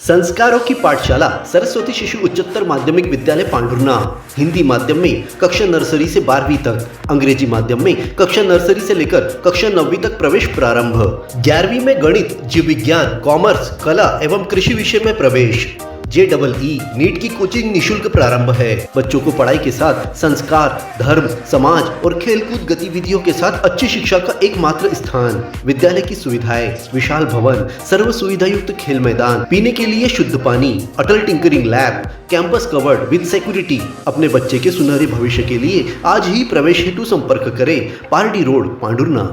संस्कारों की पाठशाला सरस्वती शिशु उच्चतर माध्यमिक विद्यालय पांडुर्ना। हिंदी माध्यम में कक्षा नर्सरी से 12वीं तक, अंग्रेजी माध्यम में कक्षा नर्सरी से लेकर कक्षा 9वीं तक प्रवेश प्रारंभ। 11वीं में गणित, जीव विज्ञान, कॉमर्स, कला एवं कृषि विषय में प्रवेश। JEE नीट की कोचिंग निशुल्क प्रारंभ है। बच्चों को पढ़ाई के साथ संस्कार, धर्म, समाज और खेलकूद गतिविधियों के साथ अच्छी शिक्षा का एकमात्र स्थान। विद्यालय की सुविधाएं: विशाल भवन, सर्व सुविधा युक्त खेल मैदान, पीने के लिए शुद्ध पानी, Atal tinkering lab, campus covered with security. अपने बच्चे के सुनहरे भविष्य के लिए आज ही प्रवेश हेतु संपर्क करें। पारडी रोड, पांडुर्ना।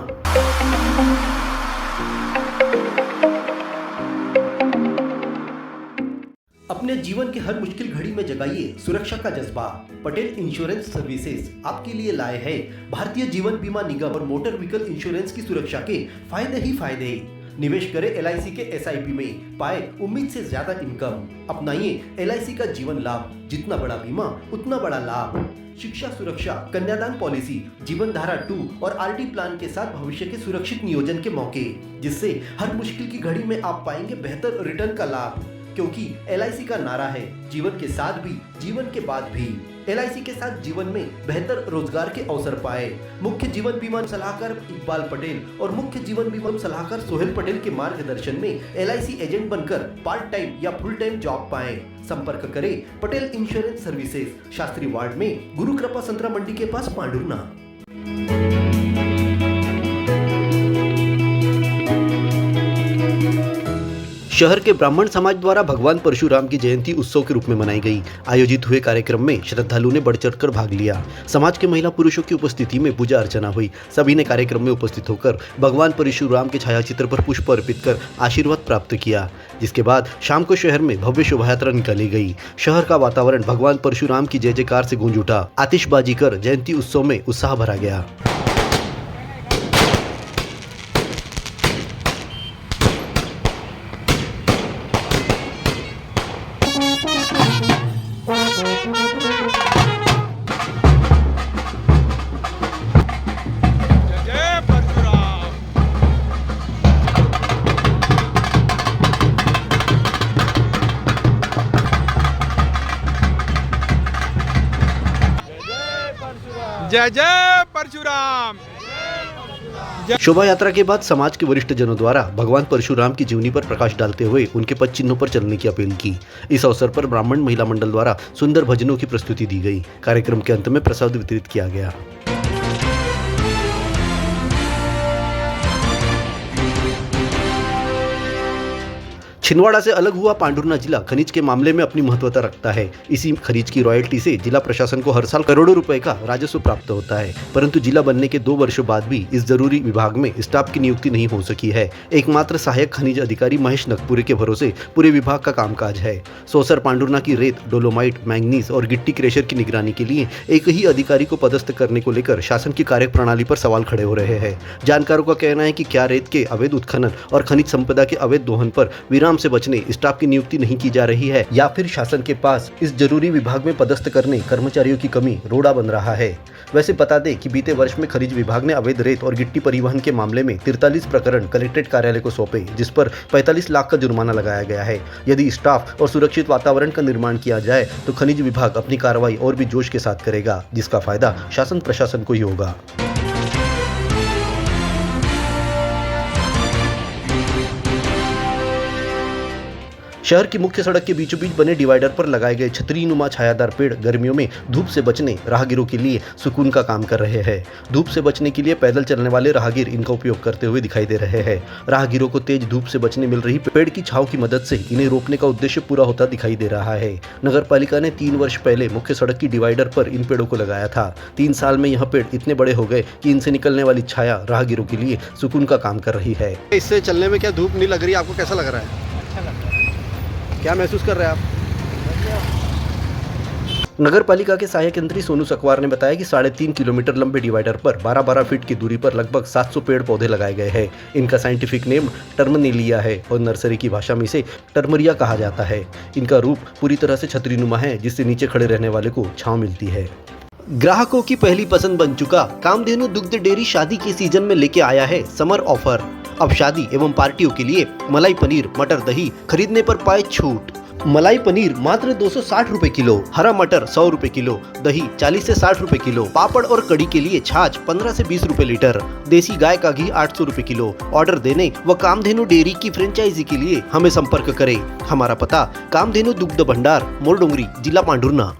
अपने जीवन के हर मुश्किल घड़ी में जगाइए सुरक्षा का जज्बा। पटेल इंश्योरेंस सर्विसेज आपके लिए लाए हैं भारतीय जीवन बीमा निगम और मोटर व्हीकल इंश्योरेंस की सुरक्षा के फायदे ही फायदे। निवेश करें LIC के SIP में, पाए उम्मीद से ज्यादा इनकम। अपनाइए LIC का जीवन लाभ, जितना बड़ा बीमा उतना बड़ा लाभ। शिक्षा सुरक्षा, कन्यादान पॉलिसी, जीवन धारा 2 और RD प्लान के साथ भविष्य के सुरक्षित नियोजन के मौके, जिससे हर मुश्किल की घड़ी में आप पाएंगे बेहतर रिटर्न का लाभ। क्योंकि LIC का नारा है जीवन के साथ भी, जीवन के बाद भी। LIC के साथ जीवन में बेहतर रोजगार के अवसर पाए। मुख्य जीवन बीमा सलाहकार इकबाल पटेल और मुख्य जीवन बीमा सलाहकार सोहेल पटेल के मार्गदर्शन में LIC एजेंट बनकर पार्ट टाइम या फुल टाइम जॉब पाएं। संपर्क करें Patel insurance services, Shastri ward में, गुरु कृपा संतरा मंडी के पास, पांडुर्ना। शहर के ब्राह्मण समाज द्वारा भगवान परशुराम की जयंती उत्सव के रूप में मनाई गई। आयोजित हुए कार्यक्रम में श्रद्धालुओं ने बढ़ चढ़कर भाग लिया। समाज के महिला पुरुषों की उपस्थिति में पूजा अर्चना हुई। सभी ने कार्यक्रम में उपस्थित होकर भगवान परशुराम के छायाचित्र पर पुष्प अर्पित कर आशीर्वाद प्राप्त किया। जिसके बाद शाम को शहर में भव्य शोभा यात्रा निकाली गई। शहर का वातावरण भगवान परशुराम की जय जयकार से गूंज उठा। आतिशबाजी कर जयंती उत्सव में उत्साह भरा गया। जय जय परशुराम। शोभा यात्रा के बाद समाज के वरिष्ठ जनों द्वारा भगवान परशुराम की जीवनी पर प्रकाश डालते हुए उनके पद चिन्हों पर चलने की अपील की। इस अवसर पर ब्राह्मण महिला मंडल द्वारा सुंदर भजनों की प्रस्तुति दी गई। कार्यक्रम के अंत में प्रसाद वितरित किया गया। छिंदवाड़ा से अलग हुआ पांडुर्ना जिला खनिज के मामले में अपनी महत्वता रखता है। इसी खनिज की रॉयल्टी से जिला प्रशासन को हर साल करोड़ों रुपए का राजस्व प्राप्त होता है। परंतु जिला बनने के 2 वर्षों बाद भी इस जरूरी विभाग में स्टाफ की नियुक्ति नहीं हो सकी है। एकमात्र सहायक खनिज अधिकारी महेश नगपुरे के भरोसे पूरे विभाग का कामकाज है। सौसर पांडुर्ना की रेत, डोलोमाइट, मैंगनीज और गिट्टी क्रेशर की निगरानी के लिए एक ही अधिकारी को पदस्थ करने को लेकर शासन की कार्यप्रणाली पर सवाल खड़े हो रहे हैं। जानकारों का कहना है कि क्या रेत के अवैध उत्खनन और खनिज संपदा के अवैध दोहन पर विराम से बचने स्टाफ की नियुक्ति नहीं की जा रही है, या फिर शासन के पास इस जरूरी विभाग में पदस्थ करने कर्मचारियों की कमी रोड़ा बन रहा है। वैसे बता दें कि बीते वर्ष में खनिज विभाग ने अवैध रेत और गिट्टी परिवहन के मामले में 43 प्रकरण कलेक्ट्रेट कार्यालय को सौंपे, जिस पर 45 लाख का जुर्माना लगाया गया है। यदि स्टाफ और सुरक्षित वातावरण का निर्माण किया जाए तो खनिज विभाग अपनी कार्रवाई और भी जोश के साथ करेगा, जिसका फायदा शासन प्रशासन को ही होगा। शहर की मुख्य सड़क के बीचों बीच बने डिवाइडर पर लगाए गए छतरीनुमा छायादार पेड़ गर्मियों में धूप से बचने राहगीरों के लिए सुकून का काम कर रहे हैं। धूप से बचने के लिए पैदल चलने वाले राहगीर इनका उपयोग करते हुए दिखाई दे रहे हैं। राहगीरों को तेज धूप से बचने मिल रही पेड़ की छांव की मदद से इन्हें रोकने का उद्देश्य पूरा होता दिखाई दे रहा है। नगर पालिका ने 3 वर्ष पहले मुख्य सड़क की डिवाइडर पर इन पेड़ों को लगाया था। 3 साल में यह पेड़ इतने बड़े हो गए कि इनसे निकलने वाली छाया राहगीरों के लिए सुकून का काम कर रही है। इससे चलने में क्या धूप नहीं लग रही? आपको कैसा लग रहा है? अच्छा लग रहा है। क्या महसूस कर रहे हैं आप? नगर पालिका के सहायक यंत्री सोनू सकवार ने बताया कि 3.5 किलोमीटर लंबे डिवाइडर पर 12-12 फीट की दूरी पर लगभग 700 पेड़ पौधे लगाए गए हैं। इनका साइंटिफिक नेम टर्मनेलिया है और नर्सरी की भाषा में इसे टर्मरिया कहा जाता है। इनका रूप पूरी तरह से छतरीनुमा है, जिससे नीचे खड़े रहने वाले को छांव मिलती है। ग्राहकों की पहली पसंद बन चुका कामधेनु दुग्ध डेयरी शादी के सीजन में लेके आया है समर ऑफर। अब शादी एवं पार्टियों के लिए मलाई पनीर मटर दही खरीदने पर पाए छूट। मलाई पनीर मात्र 260 रुपए किलो, हरा मटर 100 रुपए किलो, दही 40 से 60 रुपए किलो, पापड़ और कड़ी के लिए छाछ 15 से 20 रुपए लीटर, देसी गाय का घी 800 रुपए किलो। ऑर्डर देने व कामधेनु डेयरी की फ्रेंचाइजी के लिए हमें संपर्क करें। हमारा पता कामधेनु दुग्ध भंडार, मोरडोंगरी, जिला पांढुर्णा।